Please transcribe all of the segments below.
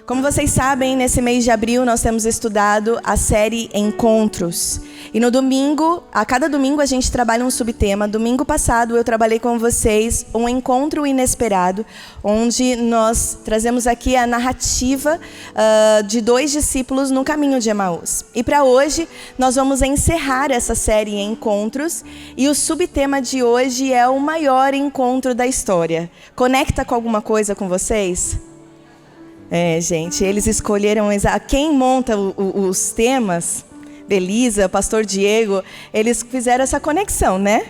Como vocês sabem, nesse mês de abril nós temos estudado a série Encontros. E no domingo, a cada domingo a gente trabalha um subtema. Domingo passado eu trabalhei com vocês um encontro inesperado, onde nós trazemos aqui a narrativa de 2 discípulos no caminho de Emaús. E para hoje nós vamos encerrar essa série Encontros e o subtema de hoje é o maior encontro da história. Conecta com alguma coisa com vocês? Gente, eles escolheram quem monta os temas, Belisa, Pastor Diego, eles fizeram essa conexão, né?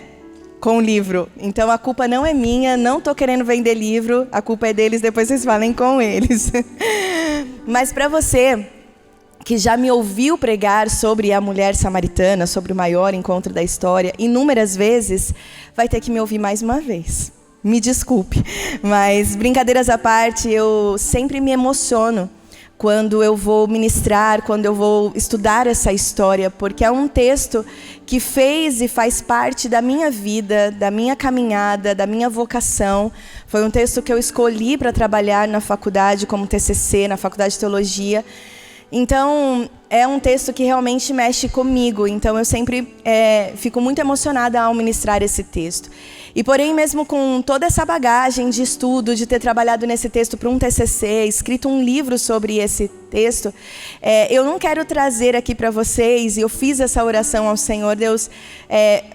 Com o livro. Então a culpa não é minha, não estou querendo vender livro, a culpa é deles, depois vocês falem com eles. Mas para você que já me ouviu pregar sobre a mulher samaritana, sobre o maior encontro da história, inúmeras vezes, vai ter que me ouvir mais uma vez. Me desculpe, mas brincadeiras à parte, eu sempre me emociono quando eu vou ministrar, quando eu vou estudar essa história, porque é um texto que fez e faz parte da minha vida, da minha caminhada, da minha vocação. Foi um texto que eu escolhi para trabalhar na faculdade como TCC, na Faculdade de Teologia. Então, é um texto que realmente mexe comigo, então eu sempre fico muito emocionada ao ministrar esse texto. E porém, mesmo com toda essa bagagem de estudo, de ter trabalhado nesse texto para um TCC, escrito um livro sobre esse texto, eu não quero trazer aqui para vocês, e eu fiz essa oração ao Senhor, Deus,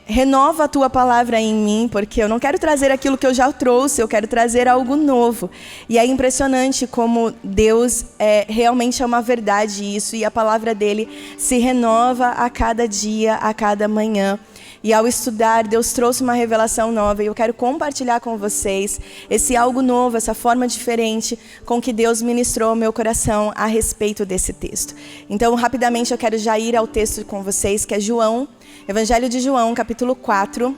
renova a Tua palavra em mim, porque eu não quero trazer aquilo que eu já trouxe, eu quero trazer algo novo. E é impressionante como Deus realmente é uma verdade isso, e a palavra dele se renova a cada dia, a cada manhã. E ao estudar, Deus trouxe uma revelação nova e eu quero compartilhar com vocês esse algo novo, essa forma diferente com que Deus ministrou ao meu coração a respeito desse texto. Então, rapidamente, eu quero já ir ao texto com vocês, que é João, Evangelho de João, capítulo 4,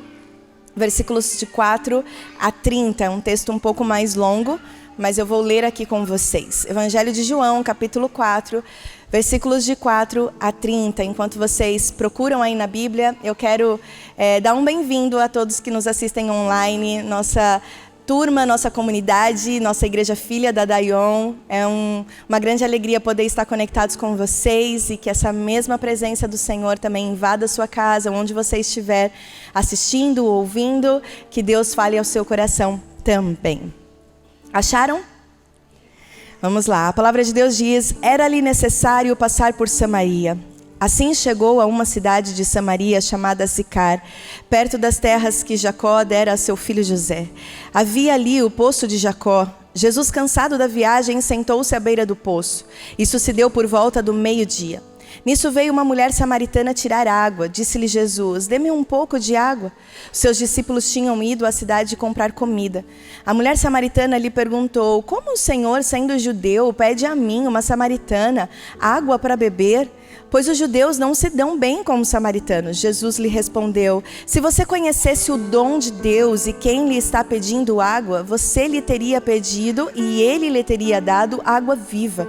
versículos de 4 a 30. É um texto um pouco mais longo, mas eu vou ler aqui com vocês. Evangelho de João, capítulo 4, versículos de 4 a 30. Enquanto vocês procuram aí na Bíblia, eu quero dar um bem-vindo a todos que nos assistem online, nossa turma, nossa comunidade, nossa igreja filha da Dayon. É uma grande alegria poder estar conectados com vocês e que essa mesma presença do Senhor também invada a sua casa, onde você estiver assistindo, ouvindo, que Deus fale ao seu coração também. Acharam? Vamos lá, a palavra de Deus diz: era-lhe necessário passar por Samaria. Assim chegou a uma cidade de Samaria chamada Sicar, perto das terras que Jacó dera a seu filho José. Havia ali o poço de Jacó. Jesus, cansado da viagem, sentou-se à beira do poço. Isso se deu por volta do meio-dia. Nisso veio uma mulher samaritana tirar água. Disse-lhe Jesus: dê-me um pouco de água. Seus discípulos tinham ido à cidade comprar comida. A mulher samaritana lhe perguntou: como o Senhor, sendo judeu, pede a mim, uma samaritana, água para beber? Pois os judeus não se dão bem com os samaritanos. Jesus lhe respondeu: se você conhecesse o dom de Deus e quem lhe está pedindo água, você lhe teria pedido e ele lhe teria dado água viva.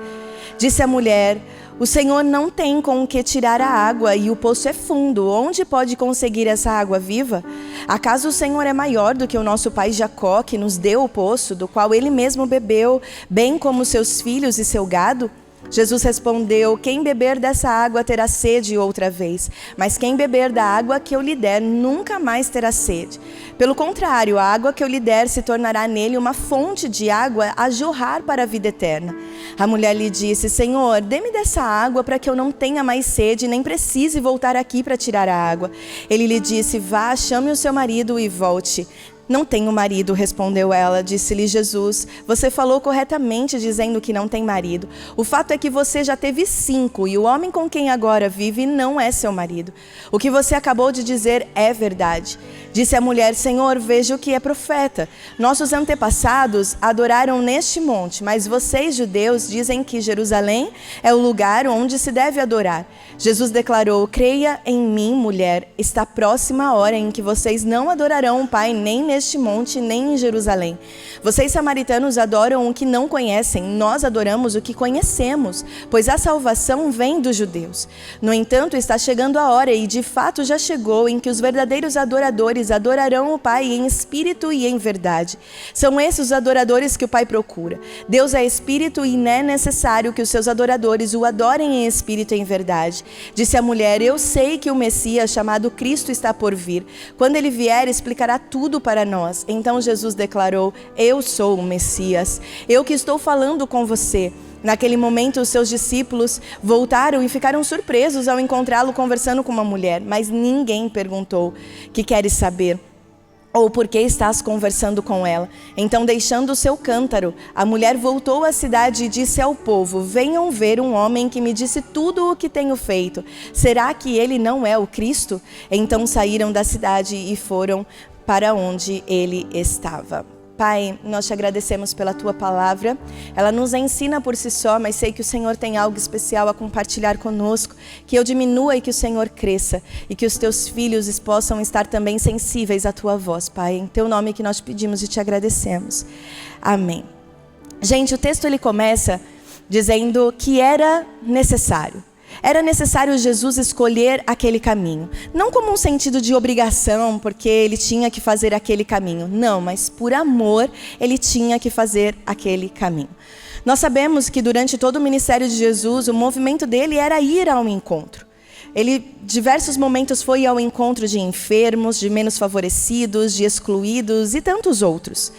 Disse a mulher: o Senhor não tem com o que tirar a água e o poço é fundo. Onde pode conseguir essa água viva? Acaso o Senhor é maior do que o nosso pai Jacó, que nos deu o poço, do qual ele mesmo bebeu, bem como seus filhos e seu gado? Jesus respondeu: quem beber dessa água terá sede outra vez, mas quem beber da água que eu lhe der nunca mais terá sede. Pelo contrário, a água que eu lhe der se tornará nele uma fonte de água a jorrar para a vida eterna. A mulher lhe disse: Senhor, dê-me dessa água para que eu não tenha mais sede, nem precise voltar aqui para tirar a água. Ele lhe disse: vá, chame o seu marido e volte. Não tenho marido, respondeu ela. Disse-lhe Jesus: você falou corretamente dizendo que não tem marido. O fato é que você já teve 5 e o homem com quem agora vive não é seu marido. O que você acabou de dizer é verdade. Disse a mulher: Senhor, vejo que é profeta. Nossos antepassados adoraram neste monte, mas vocês, judeus, dizem que Jerusalém é o lugar onde se deve adorar. Jesus declarou: creia em mim, mulher, está próxima a hora em que vocês não adorarão o Pai nem neste monte, nem em Jerusalém. Vocês samaritanos adoram o que não conhecem, nós adoramos o que conhecemos, pois a salvação vem dos judeus. No entanto, está chegando a hora, e de fato já chegou, em que os verdadeiros adoradores adorarão o Pai em espírito e em verdade. São esses os adoradores que o Pai procura. Deus é espírito e não é necessário que os seus adoradores o adorem em espírito e em verdade. Disse a mulher: eu sei que o Messias, chamado Cristo, está por vir. Quando ele vier, explicará tudo para nós. Então Jesus declarou: eu sou o Messias, eu que estou falando com você. Naquele momento, os seus discípulos voltaram e ficaram surpresos ao encontrá-lo conversando com uma mulher, mas ninguém perguntou: que queres saber? Ou por que estás conversando com ela? Então, deixando o seu cântaro, a mulher voltou à cidade e disse ao povo: venham ver um homem que me disse tudo o que tenho feito. Será que ele não é o Cristo? Então saíram da cidade e foram para onde ele estava. Pai, nós te agradecemos pela tua palavra. Ela nos ensina por si só, mas sei que o Senhor tem algo especial a compartilhar conosco, que eu diminua e que o Senhor cresça, e que os teus filhos possam estar também sensíveis à tua voz, Pai. Em teu nome que nós pedimos e te agradecemos. Amém. Gente, o texto ele começa dizendo que era necessário. Era necessário Jesus escolher aquele caminho. Não como um sentido de obrigação, porque ele tinha que fazer aquele caminho. Não, mas por amor, ele tinha que fazer aquele caminho. Nós sabemos que durante todo o ministério de Jesus, o movimento dele era ir ao encontro. Ele, diversos momentos, foi ao encontro de enfermos, de menos favorecidos, de excluídos e tantos outros.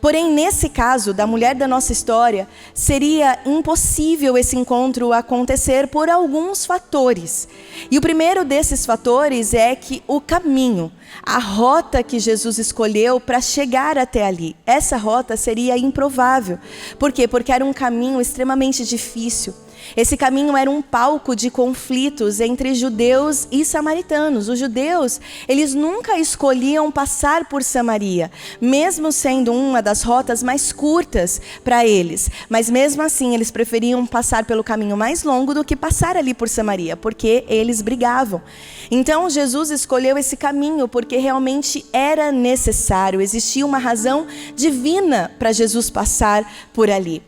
Porém, nesse caso, da mulher da nossa história, seria impossível esse encontro acontecer por alguns fatores. E o primeiro desses fatores é que o caminho, a rota que Jesus escolheu para chegar até ali, essa rota seria improvável. Por quê? Porque era um caminho extremamente difícil. Esse caminho era um palco de conflitos entre judeus e samaritanos. Os judeus, eles nunca escolhiam passar por Samaria, mesmo sendo uma das rotas mais curtas para eles. Mas mesmo assim, eles preferiam passar pelo caminho mais longo do que passar ali por Samaria, porque eles brigavam. Então, Jesus escolheu esse caminho porque realmente era necessário. Existia uma razão divina para Jesus passar por ali.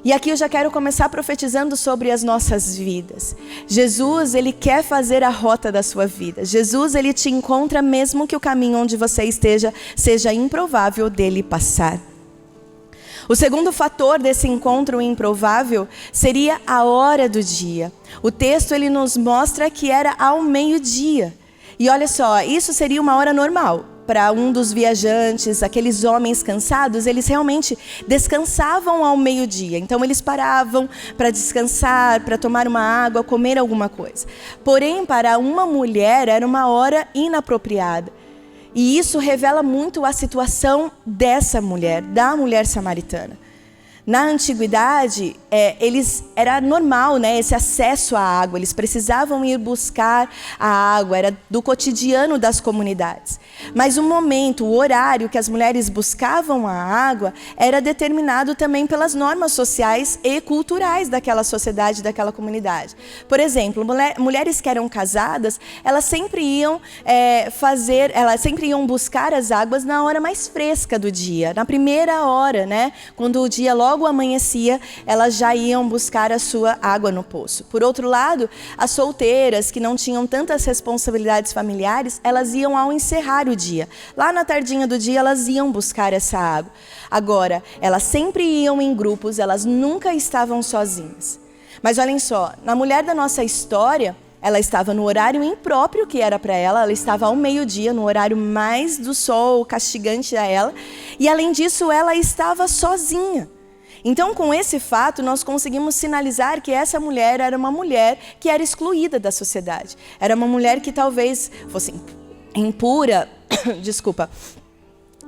E aqui eu já quero começar profetizando sobre as nossas vidas. Jesus, ele quer fazer a rota da sua vida. Jesus, ele te encontra mesmo que o caminho onde você esteja seja improvável dele passar. O segundo fator desse encontro improvável seria a hora do dia. O texto ele nos mostra que era ao meio-dia. E olha só, isso seria uma hora normal. Para um dos viajantes, aqueles homens cansados, eles realmente descansavam ao meio-dia. Então eles paravam para descansar, para tomar uma água, comer alguma coisa. Porém, para uma mulher era uma hora inapropriada. E isso revela muito a situação dessa mulher, da mulher samaritana. Na antiguidade, era normal, né, esse acesso à água. Eles precisavam ir buscar a água, era do cotidiano das comunidades. Mas o momento, o horário que as mulheres buscavam a água era determinado também pelas normas sociais e culturais daquela sociedade, daquela comunidade. Por exemplo, mulheres que eram casadas, elas sempre iam buscar as águas na hora mais fresca do dia, na primeira hora, né, quando o dia logo amanhecia, elas já iam buscar a sua água no poço. Por outro lado, as solteiras que não tinham tantas responsabilidades familiares, elas iam ao encerrar o dia. Lá na tardinha do dia, elas iam buscar essa água. Agora, elas sempre iam em grupos, elas nunca estavam sozinhas. Mas olhem só, na mulher da nossa história, ela estava no horário impróprio que era para ela, ela estava ao meio-dia, no horário mais do sol castigante a ela, e além disso, ela estava sozinha. Então, com esse fato, nós conseguimos sinalizar que essa mulher era uma mulher que era excluída da sociedade. Era uma mulher que talvez fosse impura,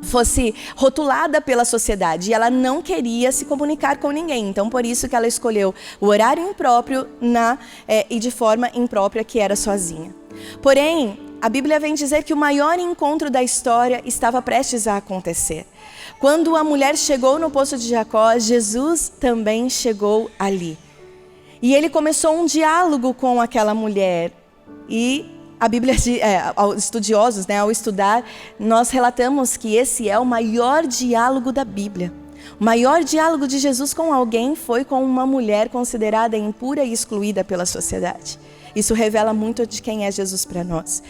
fosse rotulada pela sociedade. E ela não queria se comunicar com ninguém. Então, por isso que ela escolheu o horário impróprio e de forma imprópria, que era sozinha. Porém, a Bíblia vem dizer que o maior encontro da história estava prestes a acontecer. Quando a mulher chegou no poço de Jacó, Jesus também chegou ali. E ele começou um diálogo com aquela mulher. E a Bíblia, aos estudiosos, né, ao estudar, nós relatamos que esse é o maior diálogo da Bíblia. O maior diálogo de Jesus com alguém foi com uma mulher considerada impura e excluída pela sociedade. Isso revela muito de quem é Jesus para nós.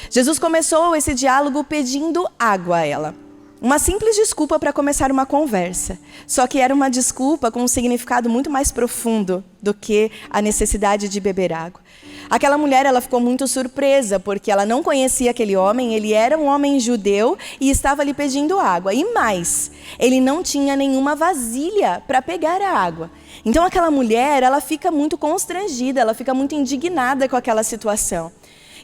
Jesus começou esse diálogo pedindo água a ela. Uma simples desculpa para começar uma conversa. Só que era uma desculpa com um significado muito mais profundo do que a necessidade de beber água. Aquela mulher, ela ficou muito surpresa, porque ela não conhecia aquele homem, ele era um homem judeu e estava lhe pedindo água. E mais, ele não tinha nenhuma vasilha para pegar a água. Então aquela mulher, ela fica muito constrangida, ela fica muito indignada com aquela situação.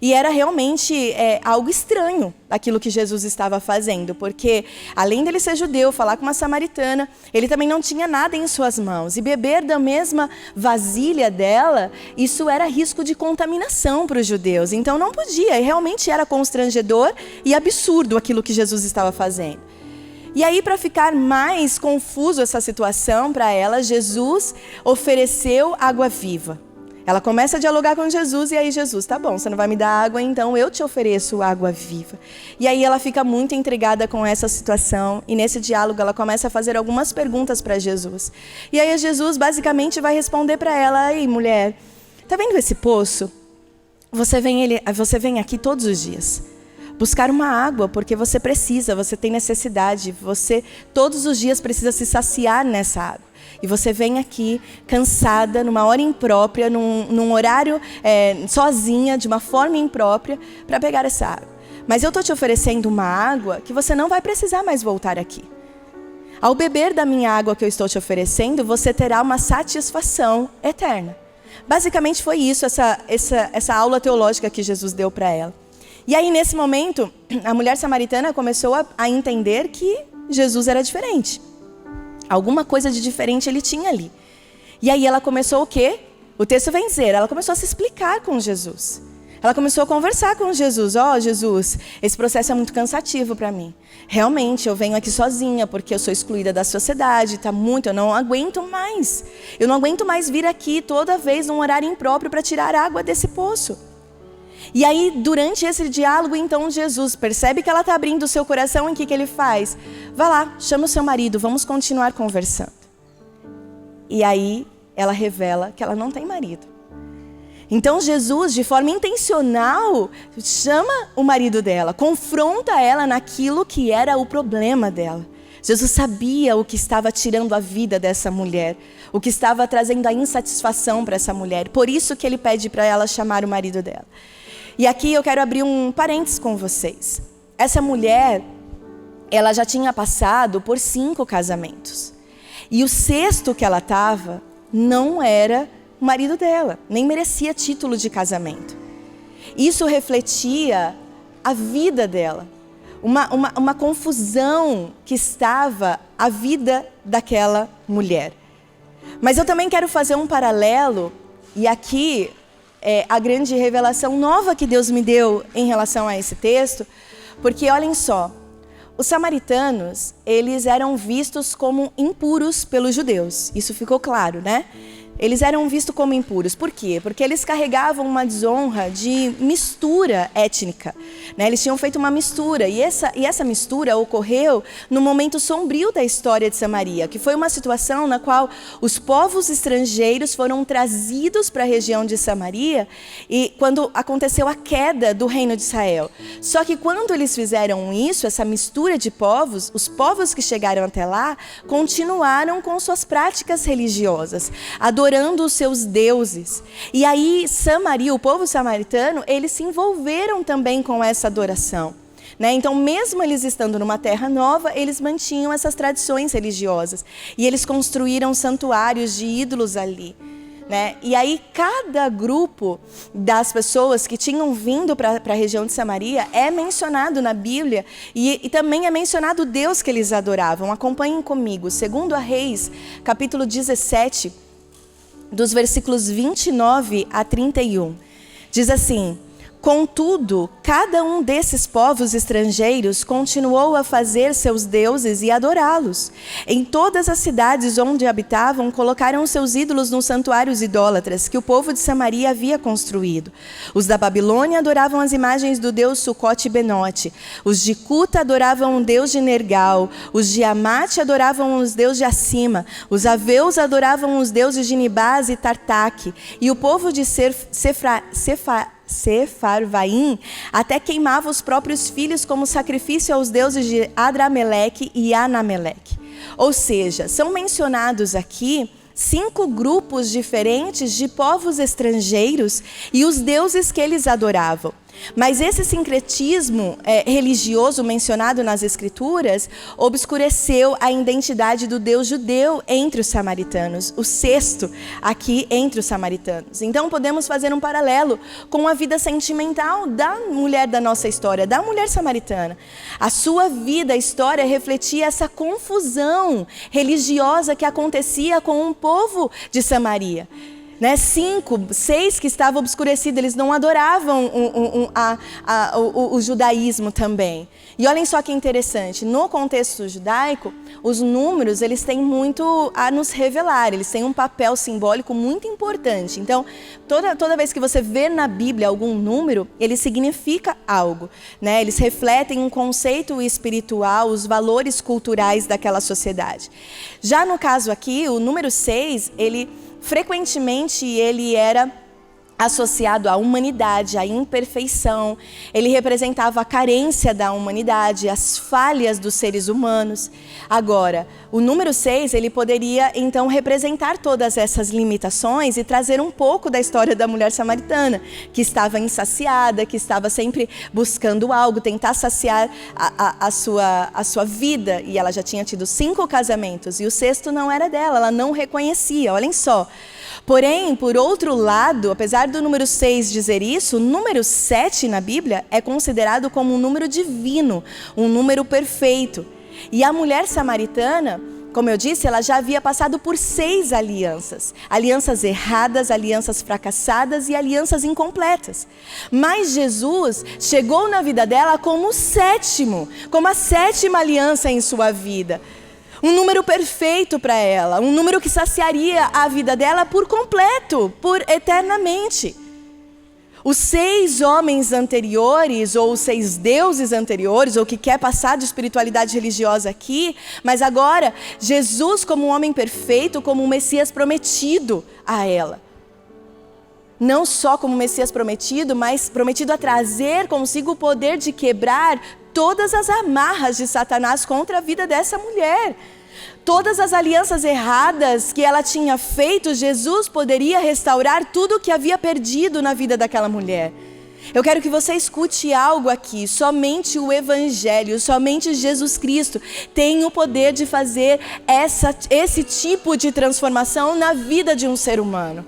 E era realmente algo estranho aquilo que Jesus estava fazendo, porque além dele ser judeu, falar com uma samaritana, ele também não tinha nada em suas mãos. E beber da mesma vasilha dela, isso era risco de contaminação para os judeus. Então não podia, e realmente era constrangedor e absurdo aquilo que Jesus estava fazendo. E aí, para ficar mais confuso essa situação para ela, Jesus ofereceu água viva. Ela começa a dialogar com Jesus e aí Jesus, tá bom, você não vai me dar água, então eu te ofereço água viva. E aí ela fica muito intrigada com essa situação e nesse diálogo ela começa a fazer algumas perguntas para Jesus. E aí Jesus basicamente vai responder para ela, ei mulher, tá vendo esse poço? Você vem aqui todos os dias buscar uma água porque você precisa, você tem necessidade, você todos os dias precisa se saciar nessa água. E você vem aqui cansada, numa hora imprópria, num horário sozinha, de uma forma imprópria, para pegar essa água. Mas eu estou te oferecendo uma água que você não vai precisar mais voltar aqui. Ao beber da minha água que eu estou te oferecendo, você terá uma satisfação eterna. Basicamente foi isso, essa aula teológica que Jesus deu para ela. E aí, nesse momento, a mulher samaritana começou a entender que Jesus era diferente. Alguma coisa de diferente ele tinha ali. E aí ela começou o quê? O texto vem dizer, ela começou a se explicar com Jesus. Ela começou a conversar com Jesus. Jesus, esse processo é muito cansativo para mim. Realmente, eu venho aqui sozinha porque eu sou excluída da sociedade, eu não aguento mais. Eu não aguento mais vir aqui toda vez num horário impróprio para tirar água desse poço. E aí, durante esse diálogo, então, Jesus percebe que ela está abrindo o seu coração e o que ele faz? Vai lá, chama o seu marido, vamos continuar conversando. E aí, ela revela que ela não tem marido. Então, Jesus, de forma intencional, chama o marido dela, confronta ela naquilo que era o problema dela. Jesus sabia o que estava tirando a vida dessa mulher, o que estava trazendo a insatisfação para essa mulher. Por isso que ele pede para ela chamar o marido dela. E aqui eu quero abrir um parênteses com vocês. Essa mulher, ela já tinha passado por 5 casamentos. E o 6º que ela estava não era o marido dela, nem merecia título de casamento. Isso refletia a vida dela, uma confusão que estava a vida daquela mulher. Mas eu também quero fazer um paralelo, e aqui a grande revelação nova que Deus me deu em relação a esse texto, porque olhem só, os samaritanos, eles eram vistos como impuros pelos judeus, isso ficou claro, né? Eles eram vistos como impuros. Por quê? Porque eles carregavam uma desonra de mistura étnica, né? Eles tinham feito uma mistura, e essa mistura ocorreu no momento sombrio da história de Samaria, que foi uma situação na qual os povos estrangeiros foram trazidos para a região de Samaria, e quando aconteceu a queda do reino de Israel. Só que quando eles fizeram isso, essa mistura de povos, os povos que chegaram até lá, continuaram com suas práticas religiosas, adorando os seus deuses. E aí Samaria, o povo samaritano, eles se envolveram também com essa adoração, né? Então, mesmo eles estando numa terra nova, eles mantinham essas tradições religiosas. E eles construíram santuários de ídolos ali, né? E aí cada grupo das pessoas que tinham vindo para a região de Samaria é mencionado na Bíblia, e também é mencionado o Deus que eles adoravam. Acompanhem comigo, 2 Reis, capítulo 17, dos versículos 29 a 31. Diz assim: Contudo, cada um desses povos estrangeiros continuou a fazer seus deuses e adorá-los. Em todas as cidades onde habitavam, colocaram seus ídolos nos santuários idólatras que o povo de Samaria havia construído. Os da Babilônia adoravam as imagens do deus Sucote e Benote. Os de Cuta adoravam o deus de Nergal. Os de Amate adoravam os deuses de Acima. Os adoravam os deuses de Nibás e Tartaque. E o povo de Sefarvaim até queimava os próprios filhos como sacrifício aos deuses de Adrameleque e Anameleque. Ou seja, são mencionados aqui 5 grupos diferentes de povos estrangeiros e os deuses que eles adoravam. Mas esse sincretismo religioso mencionado nas Escrituras obscureceu a identidade do Deus judeu entre os samaritanos, o sexto aqui entre os samaritanos. Então podemos fazer um paralelo com a vida sentimental da mulher da nossa história, da mulher samaritana. A sua vida, a história, refletia essa confusão religiosa que acontecia com o povo de Samaria. 5, 6 que estavam obscurecidos, eles não adoravam o judaísmo também. E olhem só que interessante, no contexto judaico, os números eles têm muito a nos revelar, eles têm um papel simbólico muito importante. Então, toda vez que você vê na Bíblia algum número, ele significa algo, né? Eles refletem um conceito espiritual, os valores culturais daquela sociedade. Já no caso aqui, o número 6, frequentemente ele era associado à humanidade, à imperfeição. Ele representava a carência da humanidade, as falhas dos seres humanos. Agora, o número 6, ele poderia então representar todas essas limitações e trazer um pouco da história da mulher samaritana, que estava insaciada, que estava sempre buscando algo, tentar saciar a sua vida. E ela já tinha tido 5 casamentos e o 6º não era dela, ela não reconhecia, olhem só. Porém, por outro lado, apesar do número 6 dizer isso, o número 7 na Bíblia é considerado como um número divino, um número perfeito. E a mulher samaritana, como eu disse, ela já havia passado por 6 alianças. Alianças erradas, alianças fracassadas e alianças incompletas. Mas Jesus chegou na vida dela como o 7º, como a 7ª aliança em sua vida. Um número perfeito para ela, um número que saciaria a vida dela por completo, por eternamente. Os 6 homens anteriores, ou os 6 deuses anteriores, ou que quer passar de espiritualidade religiosa aqui, mas agora Jesus como um homem perfeito, como um Messias prometido a ela. Não só como Messias prometido, mas prometido a trazer consigo o poder de quebrar todas as amarras de Satanás contra a vida dessa mulher. Todas as alianças erradas que ela tinha feito, Jesus poderia restaurar tudo o que havia perdido na vida daquela mulher. Eu quero que você escute algo aqui, somente o Evangelho, somente Jesus Cristo tem o poder de fazer esse tipo de transformação na vida de um ser humano.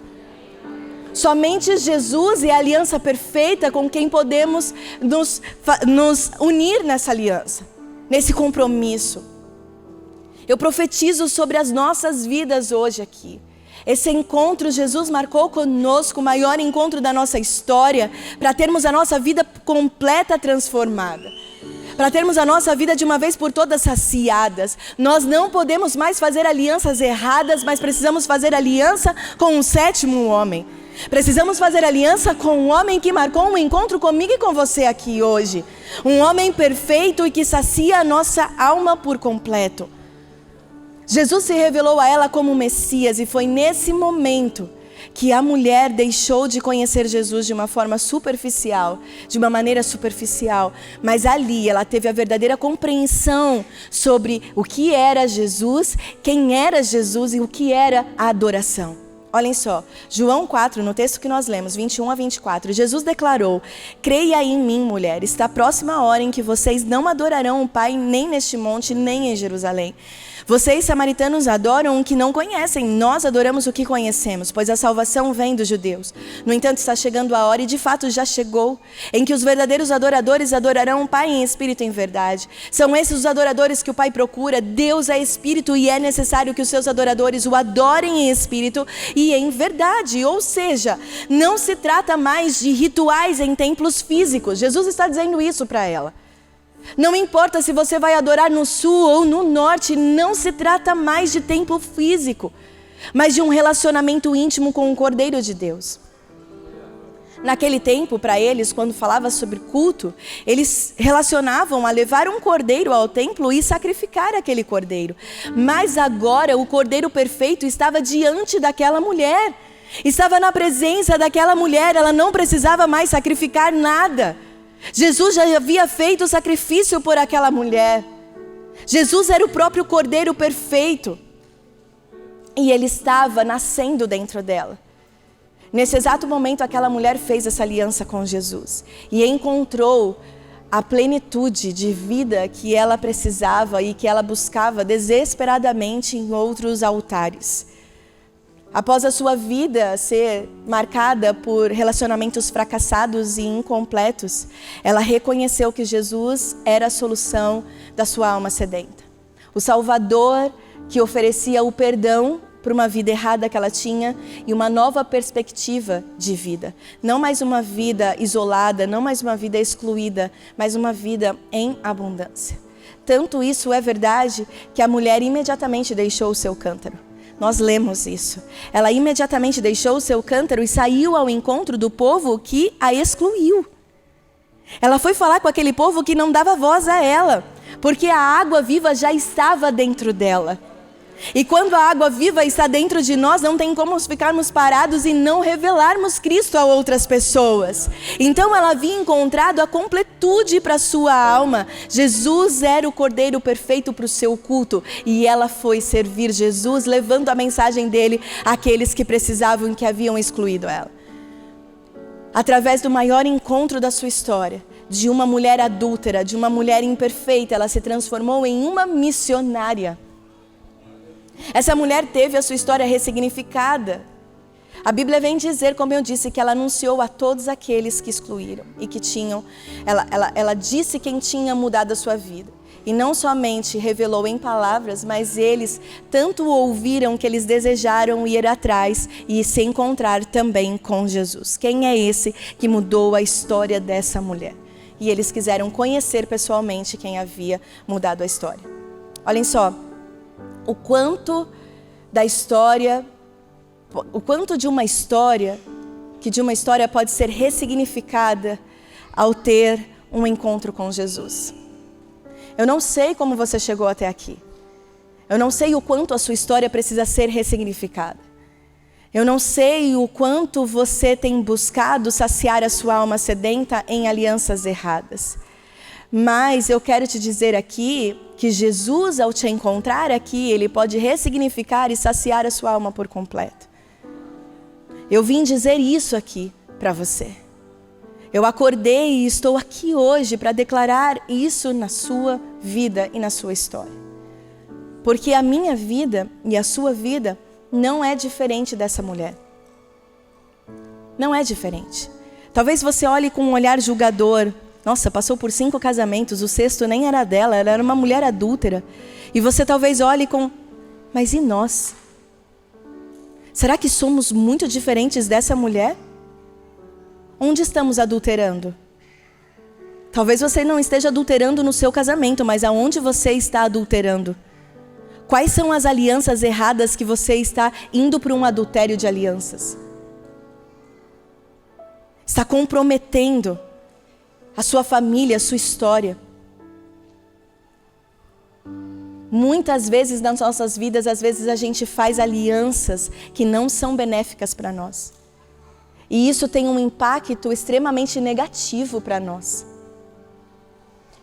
Somente Jesus é a aliança perfeita com quem podemos nos unir nessa aliança, nesse compromisso. Eu profetizo sobre as nossas vidas hoje aqui. Esse encontro Jesus marcou conosco, o maior encontro da nossa história, para termos a nossa vida completa transformada. Para termos a nossa vida de uma vez por todas saciadas. Nós não podemos mais fazer alianças erradas, mas precisamos fazer aliança com o 7º homem. Precisamos fazer aliança com um homem que marcou um encontro comigo e com você aqui hoje. Um homem perfeito e que sacia a nossa alma por completo. Jesus se revelou a ela como Messias e foi nesse momento que a mulher deixou de conhecer Jesus de uma forma superficial, de uma maneira superficial. Mas ali ela teve a verdadeira compreensão sobre o que era Jesus, quem era Jesus e o que era a adoração. Olhem só, João 4, no texto que nós lemos, 21 a 24, Jesus declarou: creia em mim, mulher, está próxima a hora em que vocês não adorarão o Pai nem neste monte, nem em Jerusalém. Vocês, samaritanos, adoram o que não conhecem. Nós adoramos o que conhecemos, pois a salvação vem dos judeus. No entanto, está chegando a hora, e de fato já chegou, em que os verdadeiros adoradores adorarão o Pai em espírito e em verdade. São esses os adoradores que o Pai procura. Deus é espírito e é necessário que os seus adoradores o adorem em espírito e em verdade. Ou seja, não se trata mais de rituais em templos físicos. Jesus está dizendo isso para ela. Não importa se você vai adorar no sul ou no norte, não se trata mais de templo físico, mas de um relacionamento íntimo com o Cordeiro de Deus. Naquele tempo, para eles, quando falava sobre culto, eles relacionavam a levar um cordeiro ao templo e sacrificar aquele cordeiro. Mas agora o cordeiro perfeito estava diante daquela mulher, estava na presença daquela mulher, ela não precisava mais sacrificar nada. Jesus já havia feito o sacrifício por aquela mulher. Jesus era o próprio Cordeiro perfeito. E ele estava nascendo dentro dela. Nesse exato momento, aquela mulher fez essa aliança com Jesus. E encontrou a plenitude de vida que ela precisava e que ela buscava desesperadamente em outros altares. Após a sua vida ser marcada por relacionamentos fracassados e incompletos, ela reconheceu que Jesus era a solução da sua alma sedenta. O Salvador que oferecia o perdão por uma vida errada que ela tinha e uma nova perspectiva de vida. Não mais uma vida isolada, não mais uma vida excluída, mas uma vida em abundância. Tanto isso é verdade que a mulher imediatamente deixou o seu cântaro. Nós lemos isso. Ela imediatamente deixou o seu cântaro e saiu ao encontro do povo que a excluiu. Ela foi falar com aquele povo que não dava voz a ela, porque a água viva já estava dentro dela. E quando a água viva está dentro de nós, não tem como ficarmos parados e não revelarmos Cristo a outras pessoas. Então ela havia encontrado a completude para a sua alma. Jesus era o Cordeiro perfeito para o seu culto. E ela foi servir Jesus, levando a mensagem dele àqueles que precisavam e que haviam excluído ela. Através do maior encontro da sua história, de uma mulher adúltera, de uma mulher imperfeita, ela se transformou em uma missionária. Essa mulher teve a sua história ressignificada. A Bíblia vem dizer, como eu disse, que ela anunciou a todos aqueles que excluíram e que tinham, ela disse quem tinha mudado a sua vida. E não somente revelou em palavras, mas eles tanto ouviram que eles desejaram ir atrás e se encontrar também com Jesus. Quem é esse que mudou a história dessa mulher? E eles quiseram conhecer pessoalmente quem havia mudado a história. Olhem só. O quanto de uma história pode ser ressignificada ao ter um encontro com Jesus. Eu não sei como você chegou até aqui. Eu não sei o quanto a sua história precisa ser ressignificada. Eu não sei o quanto você tem buscado saciar a sua alma sedenta em alianças erradas. Mas eu quero te dizer aqui que Jesus, ao te encontrar aqui, ele pode ressignificar e saciar a sua alma por completo. Eu vim dizer isso aqui para você. Eu acordei e estou aqui hoje para declarar isso na sua vida e na sua história. Porque a minha vida e a sua vida não é diferente dessa mulher. Não é diferente. Talvez você olhe com um olhar julgador. Nossa, passou por 5 casamentos, o 6º nem era dela, ela era uma mulher adúltera. E você talvez olhe com, mas e nós? Será que somos muito diferentes dessa mulher? Onde estamos adulterando? Talvez você não esteja adulterando no seu casamento, mas aonde você está adulterando? Quais são as alianças erradas que você está indo para um adultério de alianças? Está comprometendo a sua família, a sua história. Muitas vezes nas nossas vidas, às vezes a gente faz alianças que não são benéficas para nós. E isso tem um impacto extremamente negativo para nós.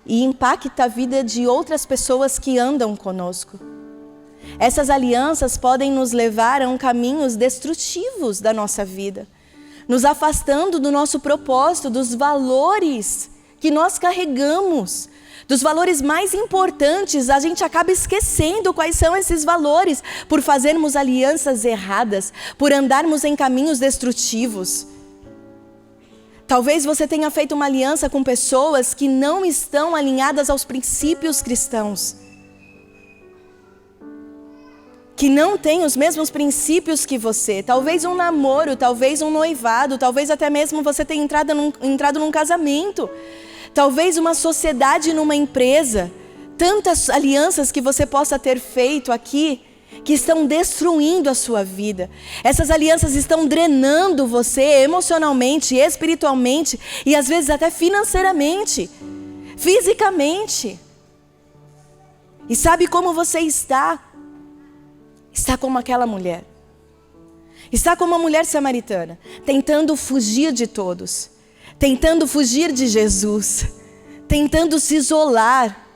E impacta a vida de outras pessoas que andam conosco. Essas alianças podem nos levar a caminhos destrutivos da nossa vida, nos afastando do nosso propósito, dos valores que nós carregamos. dos valores mais importantes, a gente acaba esquecendo quais são esses valores, por fazermos alianças erradas, por andarmos em caminhos destrutivos. Talvez você tenha feito uma aliança com pessoas que não estão alinhadas aos princípios cristãos, que não têm os mesmos princípios que você. Talvez um namoro, talvez um noivado, talvez até mesmo você tenha entrado num casamento. Talvez uma sociedade numa empresa. Tantas alianças que você possa ter feito aqui, que estão destruindo a sua vida. Essas alianças estão drenando você emocionalmente, espiritualmente e às vezes até financeiramente, fisicamente. E sabe como você está? Está como aquela mulher. Está como a mulher samaritana, tentando fugir de todos, tentando fugir de Jesus, tentando se isolar,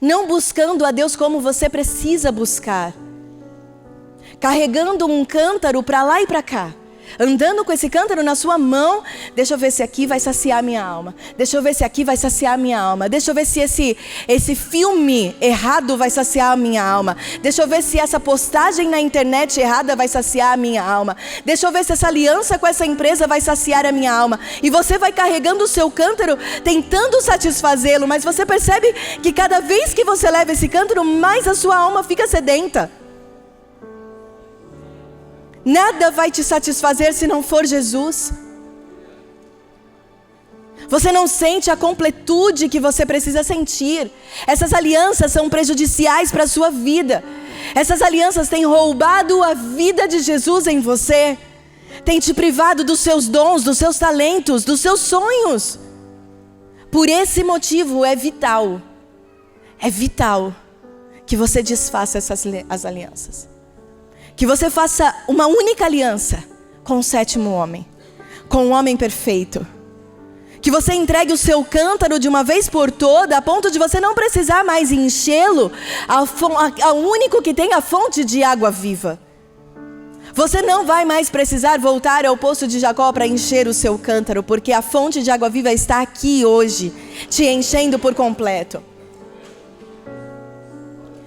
não buscando a Deus como você precisa buscar, carregando um cântaro para lá e para cá, andando com esse cântaro na sua mão. Deixa eu ver se aqui vai saciar minha alma. Deixa eu ver se aqui vai saciar minha alma. Deixa eu ver se esse filme errado vai saciar a minha alma. Deixa eu ver se essa postagem na internet errada vai saciar a minha alma. Deixa eu ver se essa aliança com essa empresa vai saciar a minha alma. E você vai carregando o seu cântaro, tentando satisfazê-lo, mas você percebe que cada vez que você leva esse cântaro, mais a sua alma fica sedenta. Nada vai te satisfazer se não for Jesus. Você não sente a completude que você precisa sentir. Essas alianças são prejudiciais para a sua vida. Essas alianças têm roubado a vida de Jesus em você. Tem te privado dos seus dons, dos seus talentos, dos seus sonhos. Por esse motivo é vital que você desfaça as alianças. Que você faça uma única aliança com o sétimo homem, com o homem perfeito. Que você entregue o seu cântaro de uma vez por toda, a ponto de você não precisar mais enchê-lo ao único que tem a fonte de água viva. Você não vai mais precisar voltar ao poço de Jacó para encher o seu cântaro, porque a fonte de água viva está aqui hoje, te enchendo por completo.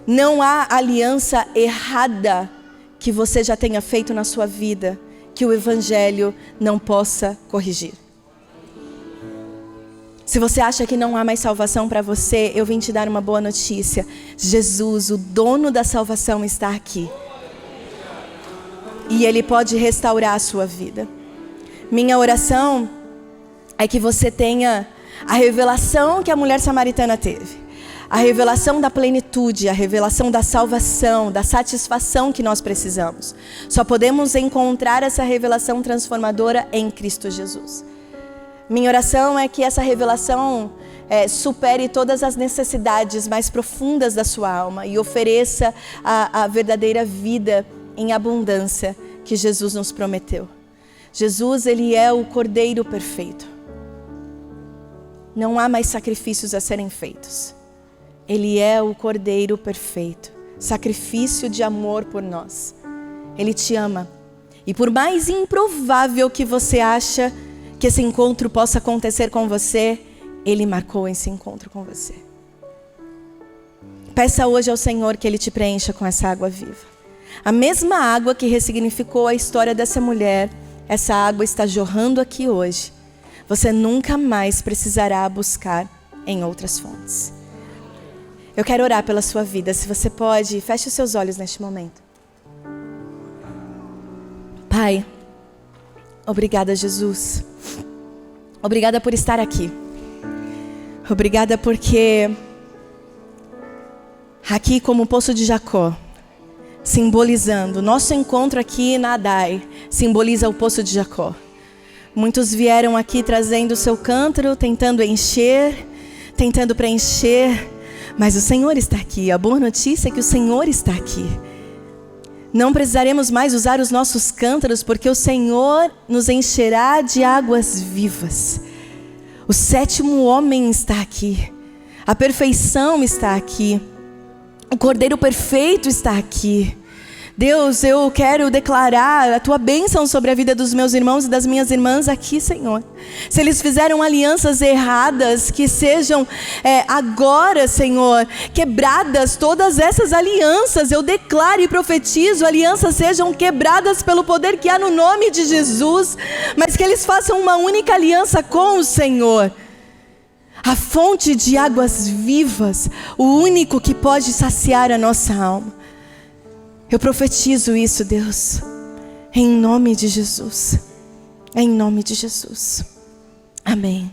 Não há aliança errada que você já tenha feito na sua vida, que o Evangelho não possa corrigir. Se você acha que não há mais salvação para você, eu vim te dar uma boa notícia. Jesus, o dono da salvação, está aqui. E Ele pode restaurar a sua vida. Minha oração é que você tenha a revelação que a mulher samaritana teve. A revelação da plenitude, a revelação da salvação, da satisfação que nós precisamos. Só podemos encontrar essa revelação transformadora em Cristo Jesus. Minha oração é que essa revelação supere todas as necessidades mais profundas da sua alma e ofereça a verdadeira vida em abundância que Jesus nos prometeu. Jesus, Ele é o Cordeiro perfeito. Não há mais sacrifícios a serem feitos. Ele é o Cordeiro perfeito, sacrifício de amor por nós. Ele te ama. E por mais improvável que você acha que esse encontro possa acontecer com você, Ele marcou esse encontro com você. Peça hoje ao Senhor que Ele te preencha com essa água viva. A mesma água que ressignificou a história dessa mulher, essa água está jorrando aqui hoje. Você nunca mais precisará buscar em outras fontes. Eu quero orar pela sua vida. Se você pode, feche os seus olhos neste momento. Pai, obrigada, Jesus. Obrigada por estar aqui. Obrigada porque aqui como o poço de Jacó, simbolizando, nosso encontro aqui na Adai, simboliza o poço de Jacó. Muitos vieram aqui trazendo o seu cântaro, tentando encher, tentando preencher, mas o Senhor está aqui. A boa notícia é que o Senhor está aqui. Não precisaremos mais usar os nossos cântaros, porque o Senhor nos encherá de águas vivas. O sétimo homem está aqui. A perfeição está aqui. O Cordeiro perfeito está aqui. Deus, eu quero declarar a tua bênção sobre a vida dos meus irmãos e das minhas irmãs aqui, Senhor. Se eles fizeram alianças erradas, que sejam agora, Senhor, quebradas todas essas alianças. Eu declaro e profetizo, alianças sejam quebradas pelo poder que há no nome de Jesus, mas que eles façam uma única aliança com o Senhor. A fonte de águas vivas, o único que pode saciar a nossa alma. Eu profetizo isso, Deus, em nome de Jesus. Em nome de Jesus. Amém.